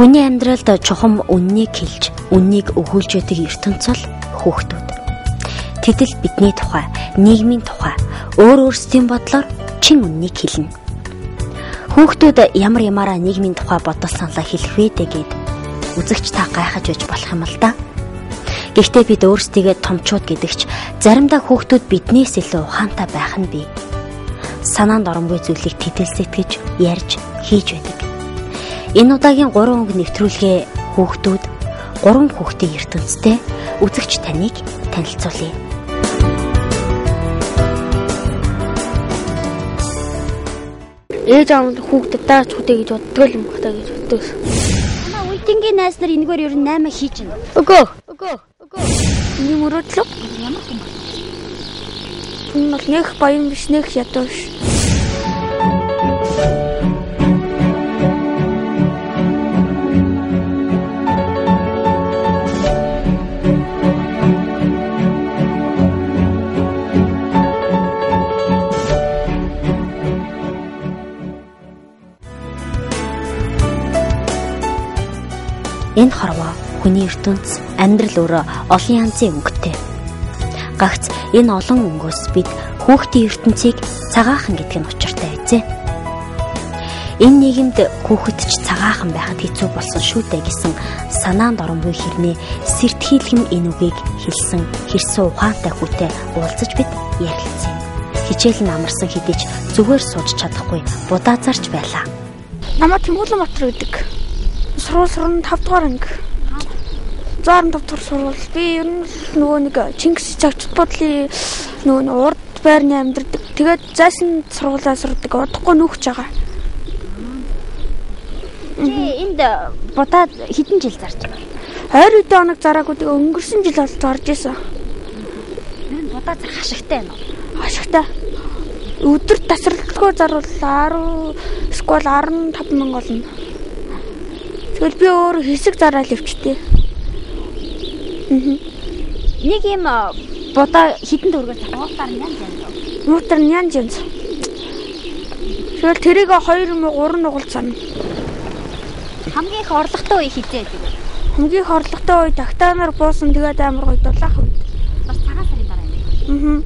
Хүний амьдралд чухам үннийг хэлж, үннийг өгүүлж байдаг ертөнцөл хүүхдүүд. Тэд л бидний тухай, нийгмийн тухай, өөр өөрсдийн бодлоор чин үннийг хэлнэ. Хүүхдүүд ямар ямаараа нийгмийн тухай бодол саналаа хэлэх вэ гэд үзэгч та гайхаж байж болох юм л да. Гэхдээ бид өөрсдийгөө томчууд гэдэгч заримдаа хүүхдүүд биднээс илүү ухаантай байх нь бий. Санаанд оромгүй зүйлийг тэтэл сэтгэж, ярьж, хийж байдаг. Энэ удаагийн 3 өнгө нэвтрүүлгээ хүүхдүүд 3 хүүхдийн ертөнцтэй үзэгч таныг танилцуулъя. Ээж аав хүүхдэд дааж хүдэ гэж боддог юм хата гэж боддог. Манай үеийнгийн найз нар энэгээр ер нь 8 хийж байна. Өгөө. Миний мөрөдлөө. Ямар юм бэ? Энэ бол нэх баян биш, нэх ядуу биш. Энэ хорвоо хүний ертөнц амьдрал өөрөө олон янзын өнгөтэй. Гагц энэ олон өнгөөс бид хүүхдийн ертөнцийг цагаахан гэдэг нь учиртай байжээ. Энэ нийгэмд хүүхэд ч цагаахан байхад хэцүү болсон шүү дээ гэсэн санаанд оромгүй хэрнээ сэртхийлхэн энэ үгийг хэлсэн хэрсэн ухаантай хүүтэй уулзаж бид ярилцсан. Хичээл нь амарсан хэдий ч зүгээр сууж чадахгүй будаазарч байлаа. Намайг Тэмүүлэн Батар гэдэг. Сургууль 5 дугаар анги. 105 дугаар сургууль. Би ер нь нөгөө нэг Чингис Чагчд бодлын нөгөө урд байрны амьдардаг. Тэгээд зайсан сургуулиас сурдаг. Удахгүй нүүхж байгаа. Чи энд будаад хэдэн жил зарж байна? 20 үдэ хоног зараагүй тэгээ өнгөрсөн жил бол зарж исэн. Энэ будаа зар хашигтай байна уу? Хашигтай. Өдөр тасралтгүй зарвал 10 эсвэл 15 мянга болно. Тэгэл би өөр хэсэг зараа л өвчтэй. Нэг юм будаа хитэн төгрөгөөр нуутаар янз янз. Нуутаар янз янз. Тэгэл тэрийг 2 мө 3 нугалт сана. Хамгийн их орлоготой үе хизээ гэдэг. Хамгийн их орлоготой үе тагтаанаар буусан тэгээд амар гоё дулаах үед. Бас цагаан сарын дараа юм.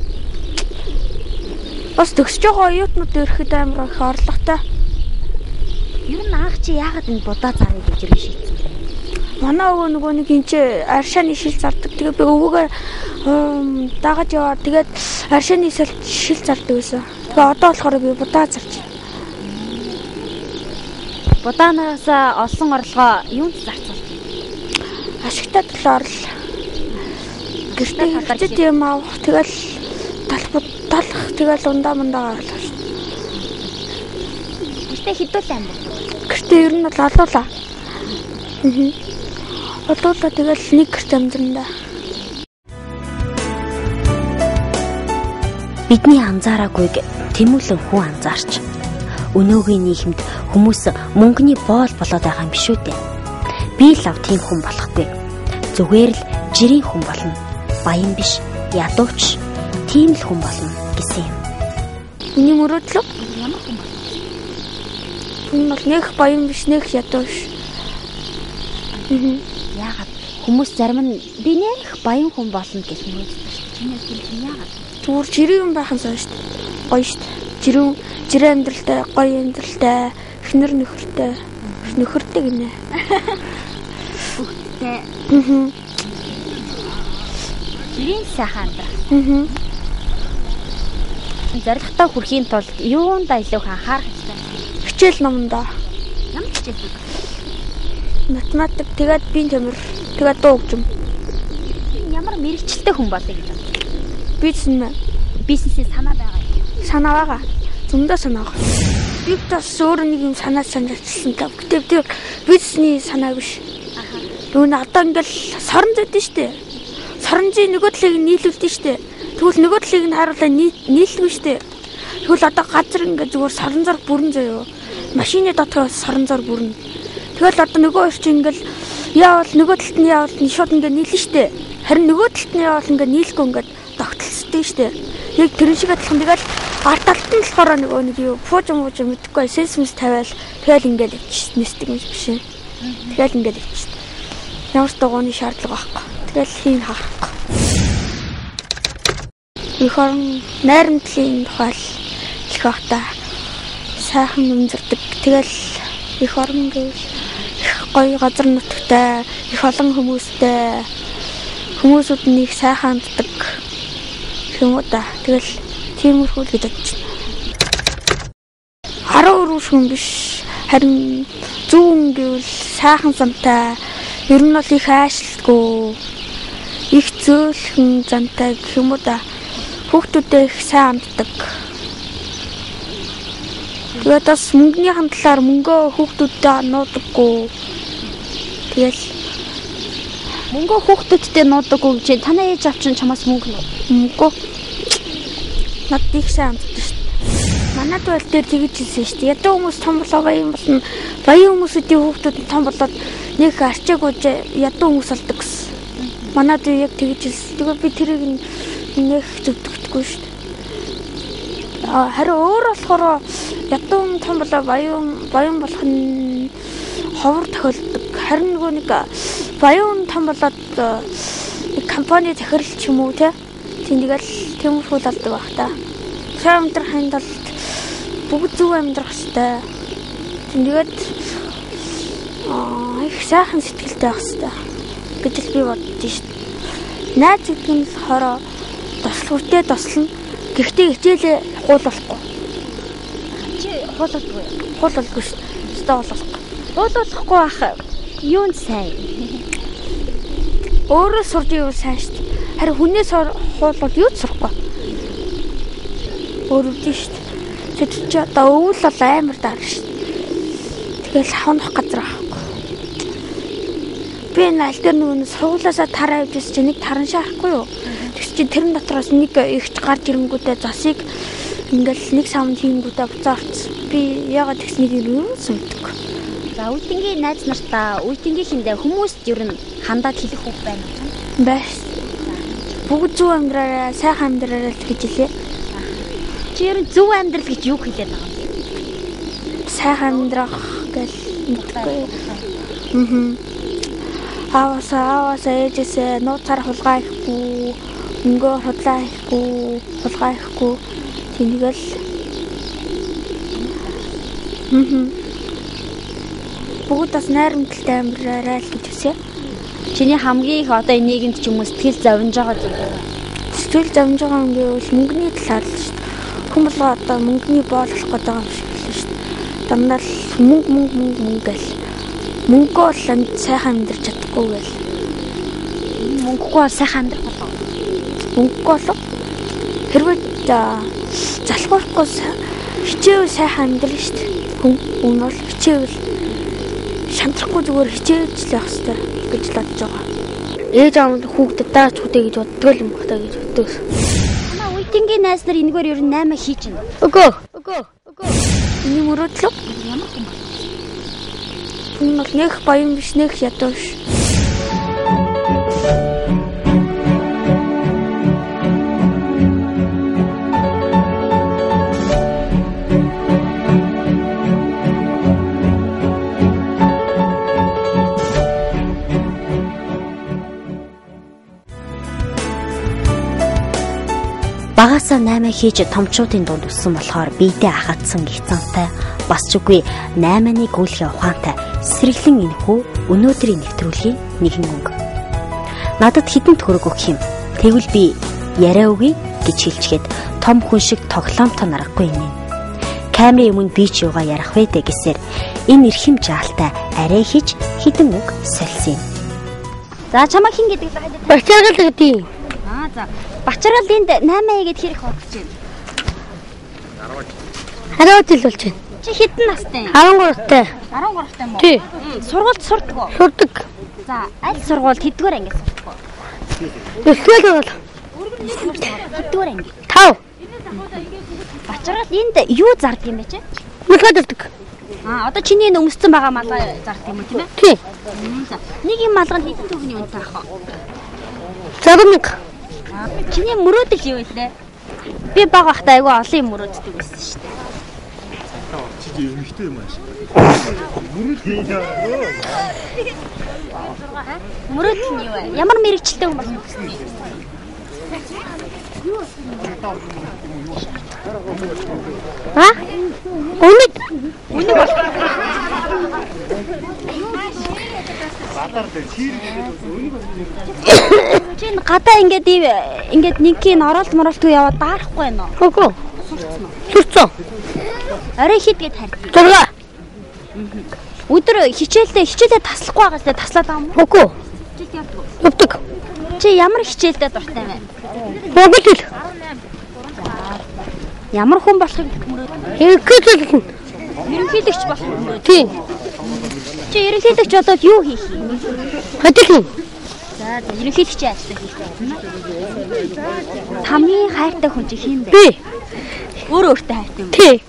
Бас төгсөж байгаа оюутнууд ирэхэд амар их орлоготой. Ер нь анх чи яагаад энэ будаа зарыг гэж ирэн шийдсэн бэ? Манай өвөө нөгөө нэг энэ чи аршааны шил зардаг. Тэгээ би өвөөгөө дагаж яваад тэгээд аршааны шил зардаг байсан. Тэгээ одоо болохоор би будаа зарж байна. Будаанаас олсон орлогоо юунд зарцуулж байна? Ашигтай төлөө орл. Гэртээ хэрэгцээд юм авах. Тэгэл талах тэгэл ундаа орлоо шүү. Гэртээ хідүүлээ юм бэ? Гэртээ ер нь бол олуулаа. Олуулаа тэгэл нэг гэрт амьдрандаа. Бидний анзаараагүйг Тэмүүлэн хүү анзаарч. Өнөөгийн нийгэмд хүмүүс мөнгөний боол болоод байгаа юм биш үү дээ. Би л ав тийм хүн болохгүй. Зүгээр л жирийн хүн болно. Баян биш, ядууч, тийм л хүн болно гэсэн юм. Миний мөрөдлөө. Ямар хүн бэ? Энэ бол нэх баян биш, нэх ядуу биш. Яагаад хүмүүс зарим нь би нэх баян хүн болно гэж мөрөддөг шүү дээ. Чинээс хэлсэн яагаад? Зүгээр жирийн хүн байх нь сайн шүү дээ. Гоё шүү дээ. Жирийн амьдралтай, гоё амьдралтай, эхнэр нөхөртэй. Нөхөртэй гинэ. Бүгдтэй. Жирийн сайхан амьдрах. Зорилготой хүрэхийн тулд юундаа илүү их анхаарах хэрэгтэй? Хичээл номдоо. Ямар хичээл вэ? Математик, тэгээд биеийн тамир, тэгээд дуу хөгжим. Ямар мэрэгчлээ хүн болъё гэж байна. Бизнесийн санаа байгаа юм. Санаа байгаа. Зөндөө санаа байгаа. Би бас өөр нэг юм санаа санаачилсан тав. Гэтэ бизнесний санаа биш. Нөгөө одоо ингээл сорон зэдэн штэ. Соронжийн нөгөө талыг нийлүүлдэн штэ. Тэгвэл нөгөө талыг нь харуулаа нийлэлгүй штэ. Тэгвэл одоо газар ингээд зүгээр сорон зар бүрэн заяо. Машины дотроос сорон зар бүрэн. Тэгэл одоо нөгөө хоёр чинь ингээл яавал нөгөө талд нь яавал шууд ингээд нийлнэ штэ. Харин нөгөө талд нь яавал ингээд нийлэхгүй ингээд тогтолцдог штэ. Яг тэр шиг адилхан тэгэл арт талд нь болохоор нөгөө нэг юу фуужим мэдхгүй сенсмэс тавиал тэгэл ингээд нисдэг юм биш. Тэгэл ингээд ичсэн. Ямар ч дагууны шаардлага байхгүй. Тэгэл хийн харахгүй. Их орон найрамдлын тухай их бахта сайхан өнзөрдөг. Тэгэл их орон гэвэл их гоё газар нутгтай, их олон хүмүүстэй. Хүмүүсүүд нь их сайхан ханддаг юм уу да. Тэгэл тиймэрхүү л гэж бодож байна. Хараа өрөөш хүн биш. Харин зүүн гэвэл сайхан замтай. Ер нь бол их аашилтгүй. Их зөөлхөн замтай гэх юм уу да. Хүүхдүүдээ их сайн ханддаг. Тэгээд бас мөнгөний талаар мөнгөө хүүхдүүдтэй нуудаггүй. Тэгэл Мөнгө хүүхдүүдтэй нуудаггүй гэж танаа ээж авч чамаас мөнгө мөнгө над их сайн ханддаг шүү дээ. Манайд бол дээр тэгж хэлсэн шүү дээ. Ядуу хүмүүс том болоо баян болно. Баян хүмүүсүүдийн хүүхдүүд нь том болоод нэг арчаагүй ядуу хүмүүс болдог гэсэн. Манайд яг тэгж хэлсэн. Тэгээд би тэрийг нэг зөвдөгдөггүй шүү дээ. Харин өөр болохоор ядуу том болоо баян болох нь ховор тохиолдог. Харин нөгөө нэг баян том болоод компани захирал ч юм уу те. Тэндгээл тиймэрхүү болдог байх та. Сайн амьдрахын тулд бүгд зөв амьдрах хэрэгтэй. Тэндгээд их сайхан сэтгэлтэй байх хэрэгтэй гэж л би боддоо шүү дээ. Найз гэдэг нь хороо тослохтой тослно. Гэхдээ хичээлээ хуулахгүй. Чи хуулахгүй. Хуулахгүй шүү дээ. Хуулахгүй. Хуулахгүй ах юунд сайн. Өөрөө сурж ивэл сайн шүү дээ. Харин хүнээс хуулбал юу ч сурахгүй. Өөрөө тийм шүү дээ. Тэд чи одоо өвөл бол амар даар шүү дээ. Тэгэл хонох газар авахгүй. Би энэ аль дээр нөгөө сургуулаасаа тараа явжсэн чи нэг таран шаарахгүй юу? Тэгс чи тэрэн дотроос нэг ихч гарч ирэнгүүтээ засыг ингээл нэг савнд хийнгүүтээ буцаа орцсон. Би яагаад тэгснийг юу сүндэг. За үйтэнгийн найз нартаа үйтэнгийнхиндээ хүмүүст ер нь хандаад хэлэх үг байна уу? Байс. Бүгд зөв амьдраарай, сайхан амьдраарай гэж хэлээ. Чи ер нь зөв амьдрал гэж юу хэлээд байгаа юм? Сайхан амьдрах гэл мэдгүй. Аваасаа ээжээсээ нууцаар хулгай ихгүй, мөнгөө худлаа ихгүй, хулгай ихгүй. Тэнийгэл. Бүгд бас найрамдалтай амьдраарай л гэж үсэ. Чиний хамгийн их одоо нийгэмд ч юм уу сэтгэл зовж байгаа зүйл. Сэтгэл зовж байгаа юм гэвэл мөнгөний талаар л шүү дээ. Хүмүүс одоо мөнгөний боол болох гэдэг юм шиг л шүү дээ. Дандаа л мөнгө гэл. Мөнгөө бол сайхан амьдарч чадахгүй гэл. Мөнгөгүй бол сайхан амьдрах болов. Мөнгөгүй болов. Хэрвээ залхуурахгүй хичээвэл сайхан амьдрал шүү дээ. Хүн бол хичээвэл шантрахгүй зүгээр хичээж л явах хэрэгтэй гэж л бодож байгаа. Ээж аав нь хүүхдэд дааж хүдэ гэж боддог юм бахтаа гэж боддог. Манай үйтэнгийн найз нар энэгээр ер нь 8 хийж байна. Өгөө. Миний мөрөөдлөө Ямар юм бэ? хүн бол нэх баян биш, нэх ядуу биш. Багасаа 8 хийж томчуудын дунд өссөн болохоор биедээ ахацсан гихцантай бас ч үгүй 8-ны гүйлгээ ухаантай сэргэлэн энэхүү өнөөдрийн нэвтрүүлгийн нэгэн өнгө. Надад хідэн төгрөг өгөх юм. Тэгвэл би яриа өгье гэж хэлчихэд том хүн шиг тоглоомтой нарахгүй юм. Камерын өмнө би ч юугаа ярих вэ гэсээр энэ эрхэм жаалтай арай хийж хідэн үг сольсон юм. За чамаа хин гэдэг л хайдаг. Бачаргал гэдэг. За Бачаргал энд 8 гээд хэрэг бодож байна. 10 жил болж байна. Чи хэдэн настай? 13-тай. 13-тай мó? Тий. Сургуульд сурдаг уу? Сурдаг. За аль сургуульд хэдгээр анги сурдаг уу? Эсвэл бол Хэдгээр анги? 5. Бачаргал энд юу зардаг юм бэ чи? Мэлгэдэрдэг. Одоо чиний энэ өмсцэн байгаа малгай зардаг юм уу тийм ээ? Тий. За нэг юм малгай нь хэдэн төгрөгийн үнэтэй ах вэ? 70,000. Чиний мөрөөдөл юу вэ? Би баг байхдаа айгүй олон юм мөрөөддөг байсан шүү дээ. эмэгтэй юм ааш. Мөрөдөл нь юу вэ? Ямар мэрэгчлээ хүн болох вэ? А? Үнэг болох. Бадар дээр чирэг Чин гадаа ингээд нэгкийн оролт моролтгүй яваад баарахгүй байна уу? Үгүй. Сүрцөө. Орой хидгээд харьдаг. Зурга. Өдөр хичээлдээ таслахгүй байгаа ч таслаад байгаа юм уу? Үгүй. Хичээлд явдаг. Явдаг. Чи ямар хичээлдээ дуртай вэ? Монгол. Ямар хүн болохыг мөрөөд. Ерөнхийлөгч. Ерөнхийлөгч болох мөрөөд. Тийм. Чи ерөнхийлөгч болоод юу хийх юм? Хөдөлгөн. За ерөнхийлөгчийн ажлаа хийх байна. Хамгийн хайртай хүн чи хин бэ? Би. Өөртөө хайртай юм. Тийм.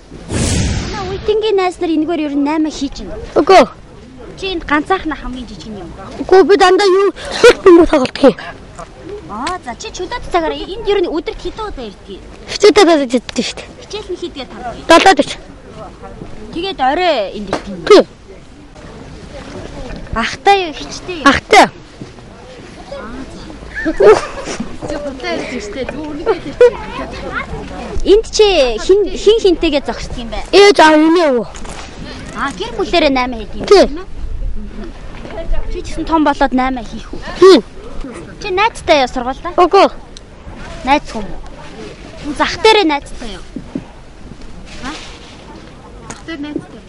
Уйтингийн найз нар энэгээр ер нь 8 хийж байна. Үгүй. Чи энд ганцаархнаа хамгийн жижиг юм. Үгүй би дандаа юу сүлт юм тоглох юм. За чи чөлөөт цагаар энд ер нь өдөрт хэдэн удаа ирдэг? Хичээлдээ идэх шүү дээ. Хичээл нь хийдгээ тав. 7 дэч. Тэгээд орой энд ирдэг юм. Тийм. Ахтай юу хичтэй юу? Ахтай. Энд чи хин хинтэйгээ зогсдог юм бэ? Ээж аав юм уу? Гэр бүлээрээ 8 хийдэг юм Тийм. Чи ч гэсэн том болоод 8 хийх үү? Тийм. Чи найзтай яа сургуультай? Үгүй. Найз хүм. Зах дээрээ найзтай юу? Зах дээр найзтай.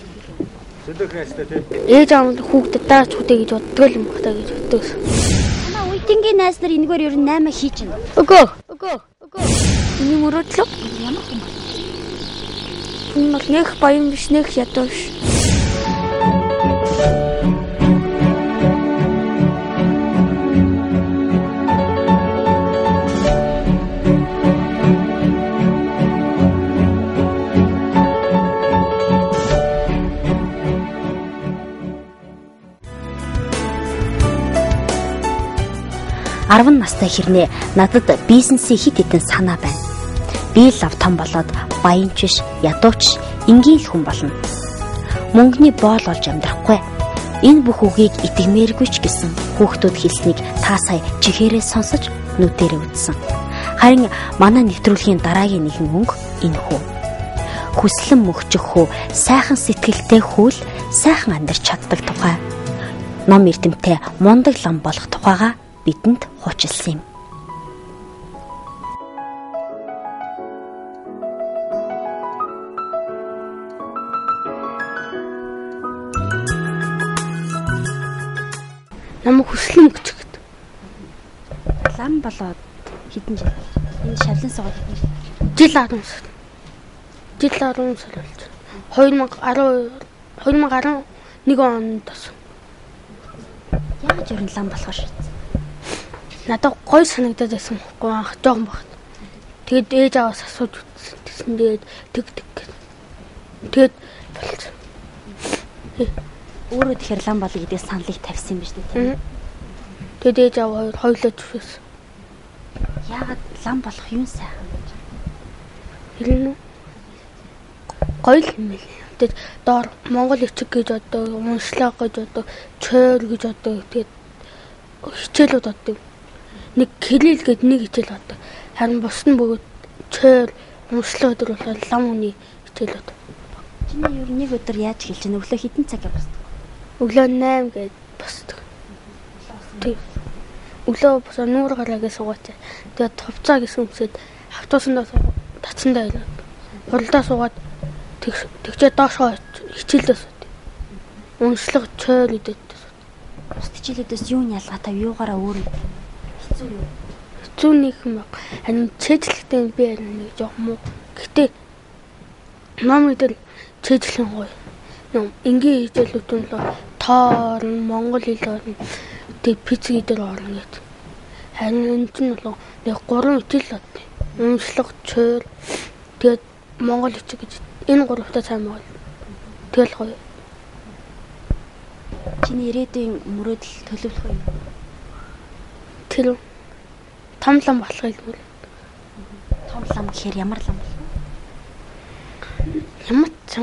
Төлөөх найзтай тий. Ээж аав нь хүүхдэд дааж хүдэ гэж боддог юм бахтаа гэж боддог. Манай уйтингийн найз нар энэгээр ер нь 8 хийж байна. Үгүй. Үгүй. Үгүй. Миний мөрөөдлөө. Ямар хүн бэ? Энэ бол нэх баян биш, нэх ядуу биш. Арван настай хэрнээ надад бизнесийн хит хитэн санаа байна. Би лав том болоод баянч биш, ядууч, энгийн л хүн болно. Мөнгөний боол болж амьдрахгүй. Энэ бүх үгийг итгэмээргүй ч гэсэн хүүхдүүд хэлснийг та сая чихээрээ сонсож нүдэрээ үзсэн. Харин манай нэвтрүүлгийн дараагийн нэгэн мөнгө энэ хүү. Хүслэн мөхчих хүү, сайхан сэтгэлтэй хүл, сайхан амьдарч чаддаг тухай. Ном эрдэмтэй мундаг лам болох тухайга бидэнд хуучилсан юм. Намайг хүслэн мөхчих гэдэг. Лам болоод хэдэн жил? Энд шавлан суугаад хэдэн жил? Жил 10 сар. Жил 10 сар болж. 2011 онд тас. Яаж ер нь лам болохоор шийдсэн? Надад гой санагдаад байсан байхгүй анх жоохон багт. Тэгэд ээж аваас асууж үзсэн. Тэсэн тэгээд тэг. Тэгэд болсон. Өөрөө тэгэхээр лам болъё гэдэг саналыг тавьсан юм биш үү тийм? Тэгэд ээж аваа хоёулаа зүшээс. Яагаад лам болох юм сайхан гэж? Хэлнэ. Гоё л юм ээ. Тэгэд доор Монгол эцэг гэж одоо уншлаа гэж одоо чойр гэж одоо тэгээд хичээлүүд одоо нэг хэлэл гээд нэг хичээл одоо харин бус нь бүгд чойр уншлаа өдөр болоод лам үний хичээлүүд. Чиний ер нь нэг өдөр яаж хэлж чинь өглөө хэдэн цаг явсан? Өглөө 8 гээд босдог. Тэг. Өглөө босоо нүүр гараагаа суугаад. Тэгээд хувцаа гэсэн үсэд автобусандаа татсандаа байлаа. Хуралдаа суугаад тэгчээ доошоо хичээлдээ сууд. Уншлаг чойр идэт. Бус хичээлүүдээс юу нь ялгаатай, юугаараа өөр юм? Хэцүү юу? Хэцүү нэг юм баг. Харин чэжлэгтэй би нэг жоох муу. Гэтэ ном дээр чэжлэн гоё. Энгийн хичээлүүд нь л тоор, монгол хэл орно. Тэгээд физик дээр орно гэдэг. Харин энэ чинь бол нэг 3 хичээл бод. Уншлаг чойр тэгээд монгол хичээл гэж энэ гуравтаа сайн байгаа. Тэгэл гоё. Чиний ирээдүйн мөрөөдөл төлөвлөх юм. Тэр том лам болохыг л. Том лам гэхээр ямар лам бэ? Ямар ч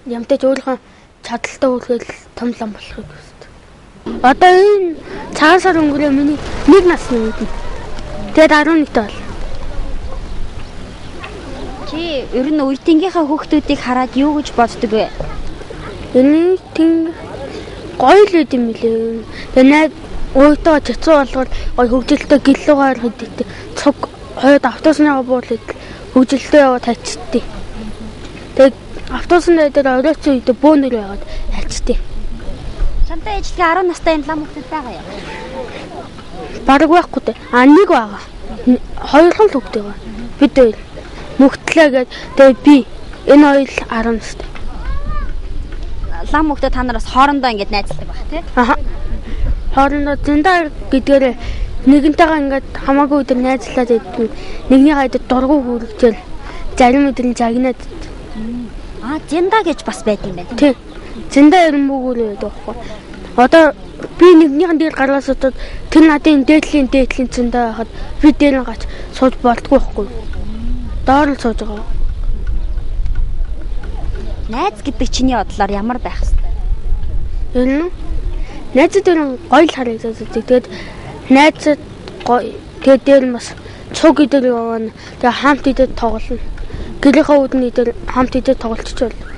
ямтай өөрийнхөө чадaltaа үлгээл том лам болохыг хүсдэг. Одоо энэ цагаан сар өнгөрөө миний 1 насны үед. Тэгээд 11-т бол. Чи ер нь үеийнхээ хүүхдүүдийг хараад юу гэж боддөг вэ? Энэ тийм гоё л үт юм билээ. Тэгээд уйтаа цэцүү болгоод гоё хөвгөлтэй гэллүүгээр хэдийтэй цуг хойд автобуснаа буурлаад хөвгөлтэй яваад тачдтий. Тэгээд автобусны дээр оройцсон үед бөөнөр байгаад хайчтээ. Чамтай ээжлэгээ 10 настай энэ лам хүүхэд байгаа юу? Бараг байхгүй дээ. Нэг байгаа. 2 л хүүхдээ байгаа. Бид хоёр мөхтлээгээд тэгээд би энэ хоёр 10 настай. Лам хүүхдээ та нараас хоорондоо ингэж найзалдаг баг тий? Аха. Хоорондоо зөндөө гэдгээр нэгэнтэйгээ ингээд хамаагүй өдөр найзлаад идэв. Нэгний хайдад дургу хүрэгчээл зарим өдөр нь загнаад. Зинда гэж бас байд юм байна. Тий. Зинда ирмүүгүүл байдаг байхгүй. Одоо би нэгнийхэн дээр гаргаас удаад тэр надын дээдлийн зинда байхад би дээр нь гач сууж болтгүй байхгүй. Доор л сууж байгаа. Найз гэдэг чиний бодлоор ямар байх вэ? Энэ найзууд гоё л харагдаад. Тэгээд найзууд гоё. Тэгээд дээр нь бас цуг идэл явна. Тэгээд хамт идэл тоглоно. Гэрийнхээ үүдний дээр хамт идэл тоглолцож байна.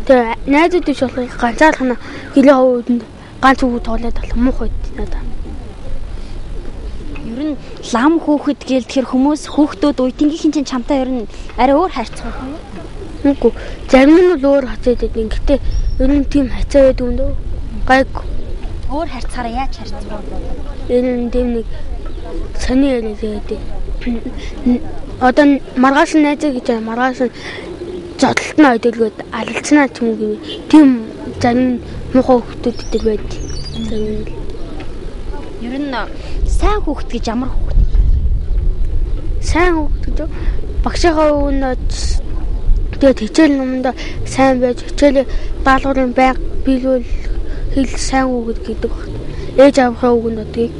Тэгээд найзууд биш болох ганцаархна гэрийнхээ үүдэнд ганц үг тоглоод болох муухай надаа. Ер нь лам хүүхэд гээл тэр хүмүүс хүүхдүүд үеийнхийн чинь чамтай ер нь арай өөр хайрцаг байх юм. Үгүй. Зарим нь л өөр хацаад байдаг. Гэхдээ ер нь тийм хацаа байдаг юм дөө. Гайгүй. Өөр хайрцагаараа яаж хайрцаг вэ? Ер нь тийм нэг сони яриад байдаг. Одоо маргааш найзаа гэж маргааш зодтолт нь ойдолгоод алалцнаа ч юм уу. Тийм зарим муухай хүүхдүүд идэл байдаг. Ер нь сайн хүүхд гэж ямар хүүхд? Сайн хүүхд гэж багшийнхаа өвнөд тэгээд хичээл номонд сайн байж хичээл даалгаврын байг биелүүл хэл сайн хүүхэд гэдэг багт. Ээж аавынхаа өвнөдгийг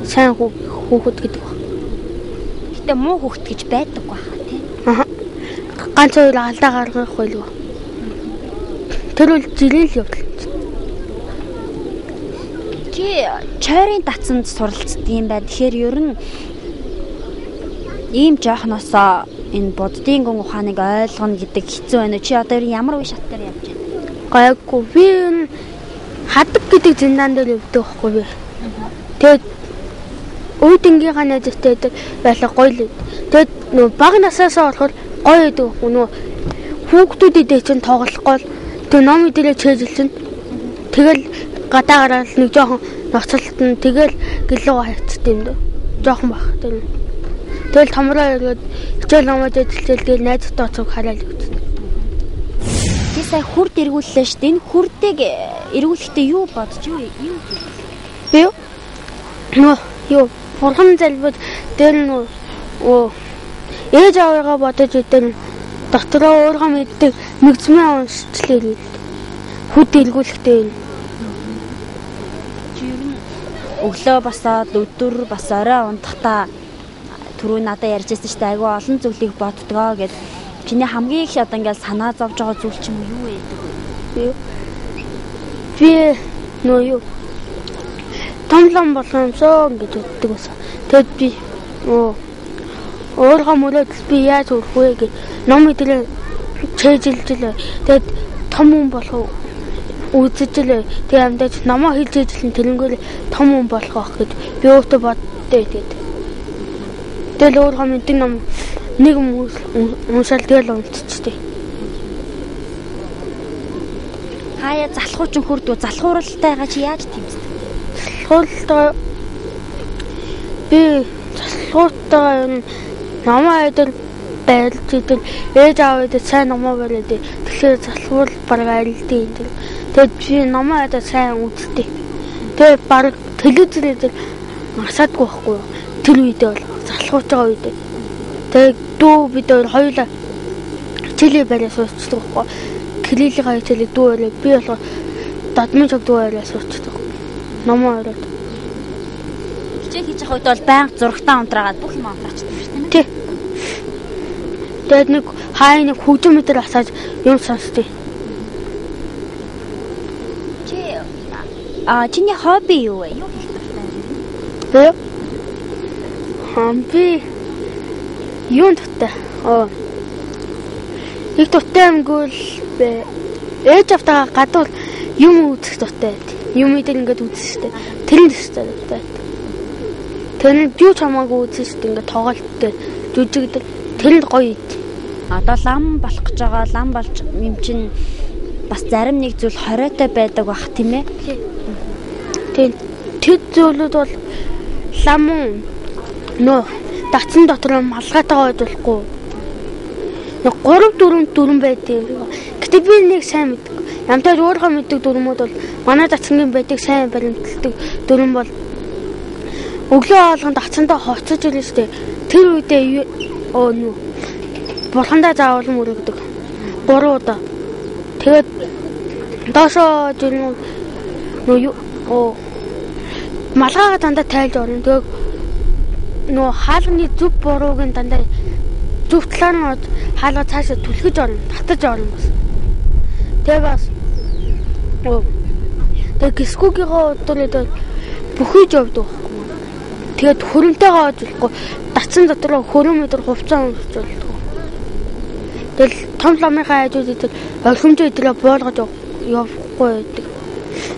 сайн хүүхэд гэдэг баг. Гэтэ муу хүүхэд гэж байдаг байх тий. Аха. Ганц хоёр алдаа гаргах байлгүй. Тэр үл зээл явдал. Чи чойрын татсанд суралцдаг юм байна. Тэгэхээр ер нь ийм жоохносоо энэ буддийн гүн ухааныг ойлгоно гэдэг хэцүү байна. Чи одоо ямар үе шат дээр явж байна? Гайгүй. Би хадаг гэдэг зиндаан дээр явдаг байхгүй би. Тэгээд үүдингийнхаа найзтай байлаа гоё л. Тэгээд нөө баг насаасаа болохоор гоё байдаг байхгүй нөө хүүхдүүдээ чинь тоглохгүй тэг ном идэрээ чэйжилсэн. Тэгэл гадаа гараад нэг жоохон ноцолтон тэгэл гэлөө хайцдаг юм дөө. Жоохон баг тэр. Тэгэл томроо ирээд хичээл номоо ажиллаж тэгэл найзтай оцог хараад үзсэн. Чи сая хүрд эргүүллээ шүү дээ. Энэ хүрдийг эргүүлэхдээ юу бодож юу юм? Би юу бурхан залбирч дээр нь ээж аваагаа бодож өдөр дотороо өөрөө мэддэг нэгцмээ уншчлээ гээд хүд эргүүлэхдээ өглөө басаад өдөр бас орой унтахтаа түрүү надад ярьжсэн шүү дээ. Айгүй олон зүйлийг боддгоо гэд. Чиний хамгийн их одоо ингээл санаа зовж байгаа зүйл чинь юу вэ? Би нөө юу томлон болгоомсоо гэж боддог байсан. Тэгэд би өөрөө мөрөд би яаж өрөх вэ гэж ном идрээ чэйжилжлээ. Тэгэд том хүн болох үзэжлээ. Тэгээ амдаж номоо хэлж ижлэн тэрнгээр том хүн болох байх гэж би өөртөө боддөө тэгээд. Тэгэл өөрөө мэддэг ном нэг уншаал тэгэл унтчихтэй. Хаяа залхуучин хүрдүү залхууралтайгаа чи яаж тэмцдэг? Залхууралтай би залхууртайгаа номоо идэл байлж идэл ээж аавд сайн номоо бариад тэгэхээр залхуурал бараг арилдээ юм. Тэгэд би номоо идэл сайн үзтээ. Тэгээ бараг телевизээр асаадгүй байхгүй юу? Тэр үедээ бол залхууж байгаа үедээ. Тэгээ дүү бид хоёулаа хичээлээ бариад суучдаг байхгүй. Клилийн хичээлээ дүү өрөө би болохоор дадмын чог дүү өрөө суучдаг. Номоо өрөөд. Хичээл хийж явах үед бол байнга зурагтаа унтраагаад бүх юм унтраачдаг шүү дээ. Тий. Тэгээд нэг хай нэг хөгжим метр асааж юм сонсдیں۔ Чиний хобби юу вэ? Юу хийх вэ? Би юунд дутаа? Их дутаа юмгүй л ээж автаа гадуур юм үзэх дутаа. Юм идэл ингээд үзэжтэй. Тэрэн дэстэй дутаа. Тэр юу ч хамаагүй үзэжтэй ингээд тоглолттой жүжигдэл тэрэнд гоё ид. Одоо лам болох гэж байгаа лам болж юм чин бас зарим нэг зүйл хориотой байдаг бах тийм ээ. Тэр зүйлүүд бол лам нөө датсан дотор малгайтайгаа ойлгохгүй. Нэг 3-4 дүрэн байдаг. Гэтэ би нэг сайн мэддэг. Ямтай өөрийнхөө мэддэг дүрмүүд бол манай датсангийн байдаг сайн баримтлагдаг дүрэн бол өглөө хоолгонд датсандаа хоцож ирнэ штэ. Тэр үедээ бурхандаа заавал мөрөгдөг. 3 удаа. Тэгээд доошоо жирнүү малгайгаа дандаа тайлж орно. Тэгээд хаалганы зүв бурууг нь дандаа зүв талаар нь хаалга цаашаа түлхэж орно, татаж орно бас. Тэгээд бас тэгээд гисгүүгийнхээ өдрөд бүхийж явдаг. Тэгээд хөрөнтэйгээ оожлохгүй датсан дотор хөрөн метр хувцас өмсөж болдог. Тэгэл том ламынхаа хажууд идэл олгомж идрээ буулгаж явахгүй байдаг.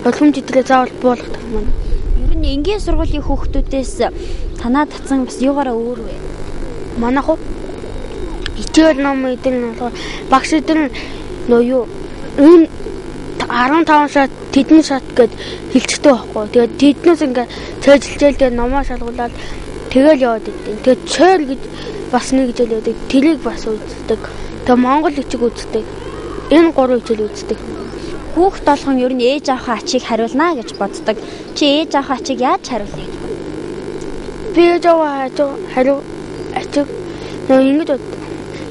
Олгомж идрээ заавал буулгадаг маань. Ер нь энгийн сургуулийн хүүхдүүдээс танаа татсан бас юугаараа өөр вэ? Манайх хичээл ном эдэн багш эдэн энэ 15 шат тэдний шат гэд хэлчихдэг байхгүй. Тэгээд тэднээс ингээ цээжилжээл тэгээд номоо шалгуулаад тэгэл яваад идэв. Тэгээд цойл гэж бас нэг хичээл байдаг. Тэрийг бас үздэг. Тэгээд Монгол хичээл үздэг. Энэ 3 хичээл үздэг. Хүүхд болгон ер нь ээж авах ачийг хариулнаа гэж боддог. Чи ээж авах ачийг яаж хариулъя? Би ээж авах ачиг ингэж бод.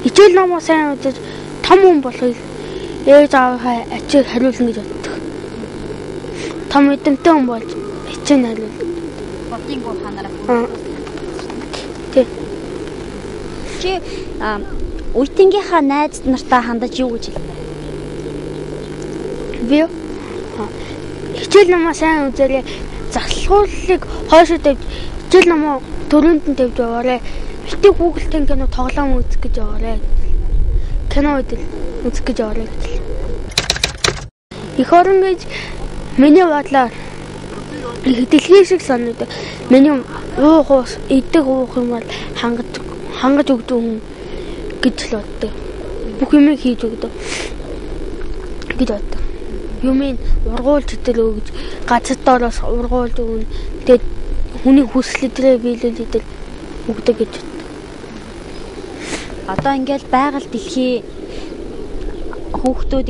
Хичээл номоо сайн үзэж том хүн болохыг ээж авах ачийг хариулна гэж боддог. Том эдэмтэй хүн болж хичээл хариулна. Бодинго ханараа. Тэг. Чи үеийнхээ найз нартаа хандаж юу гэж хэлдэг? Би хичээл номоо сайн үзээрэй. Засалгуулыг хойшоо тавьж хичээл номоо төрөнд нь тавьж яваарай. Битгий Google-тэй кино тоглоом үзэх гэж яваарай. Кино үзэх гэж яваарай гэж. Их орон гэж миний бодлоор дэлхий шиг санагдав. Миний уух ус идэх уух юм бол хангаж өгдөг хүн гэж л боддог. Бүх юм хийж өгдөг гэж боддог. Юмын ургуулж идэл өгж газар доороос ургуулж өгнө. Тэгээд хүний хүсэл идрээ биелүүл идэл өгдөг гэж боддог. Одоо ингээл байгаль дэлхий хүүхдүүд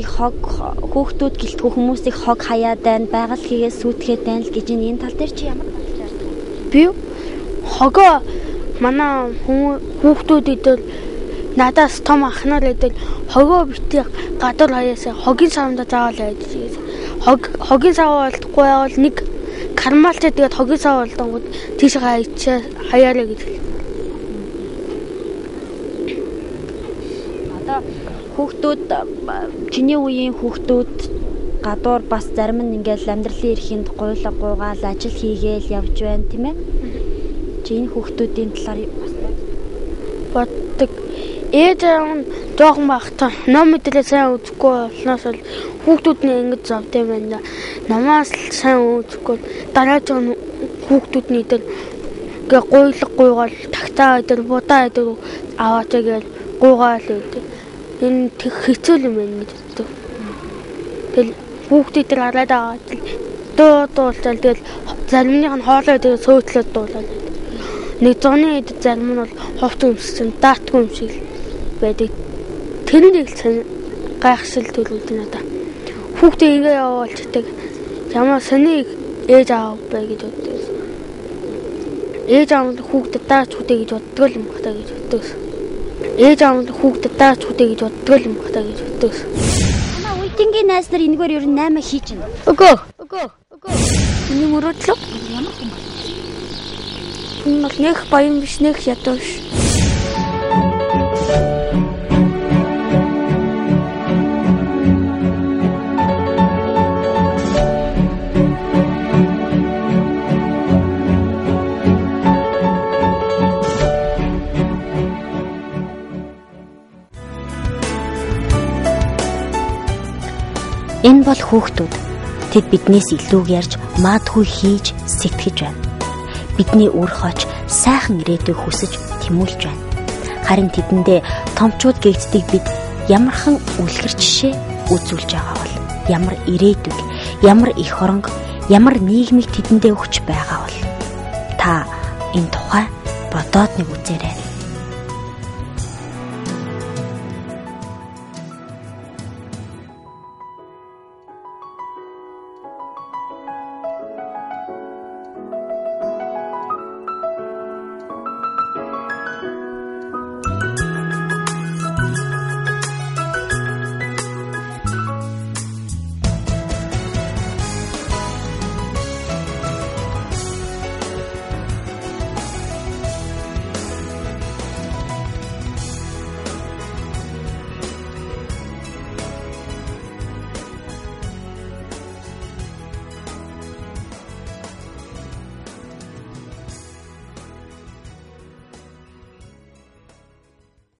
гэлтгүү хүмүүсийг хог хаяад байна, байгаль хийгээд сүйтгэхэд байна л гэж энэ тал дээр чи ямар бодож байна? Би хогоо манай хүүхдүүд идэл надаас том ахнаар идэл хогоо битээ гадуур хаяасаа хогийн савнда заавал хайж. Хогийн сав болдохгүй бол нэг кармалчаа тэгээд хогийн сав болдонгууд тийш хаяараа гэж. Одоо хүүхдүүд чиний үеийн хүүхдүүд гадуур бас зарим нь ингээл амьдралын эрхэнд гуйлга гуугаал ажил хийгээл явж байна тийм ээ. Чи энэ хүүхдүүдийн талаар бас боддог. Ээж аав нь жоохон багтаа ном мэдрээ сайн үзэхгүй болноос л хүүхдүүд нь ингэж завд юм байна. Намаас сайн үзэхгүй дараагийн хүүхдүүд нь идэл гуйлга гуйгаал тагтаа идэл будаа идэл аваач гээл гуйгаал идэл. Энэ хэцүү юм байна гэж боддог. Тэгэл хүүхдүүд тэр хараад аваад дуулцал тэгэл заримных нь хоолой дээр сөөтлөд дуулаад. Нэг зуны ид зарим нь бол ховт өмссөн даатгүй юм шиг байдаг. Тэрнийг л гайхшил төрүүлдэг надаа. Хүүхдээ ингээ явуулчихдаг. Ямар сони ээж аав бай гэж боддог. Ээж аав нь хүүхдэд дааж хүдэ гэж боддог юм байна гэж боддог. Ээж аав нь хүүхдэд дааж хүдэ гэж боддог юм байна гэж боддог. Манай үеийнгийн найз нар энэгээр ер нь 8 хийж байна. Өгөө. Миний мөрөдлөө. Ямар юм бэ? Энэ бол нэх баян биш, нэх ядуу биш. Энэ бол хүүхдүүд. Тэд биднээс илүү ярьж, маадгүй хийж, сэтгэж байна. Бидний өөрхөж сайхан ирээдүйг хүсэж тэмүүлж байна. Харин тэдэндээ томчууд гэгддэг бид ямархан үлгэр жишээ үзүүлж байгаа бол ямар ирээдүг, ямар их оронг, ямар нийгмийг тэдэндээ өгч байгаа бол та энэ тухай бодоод нэг үзээрэй.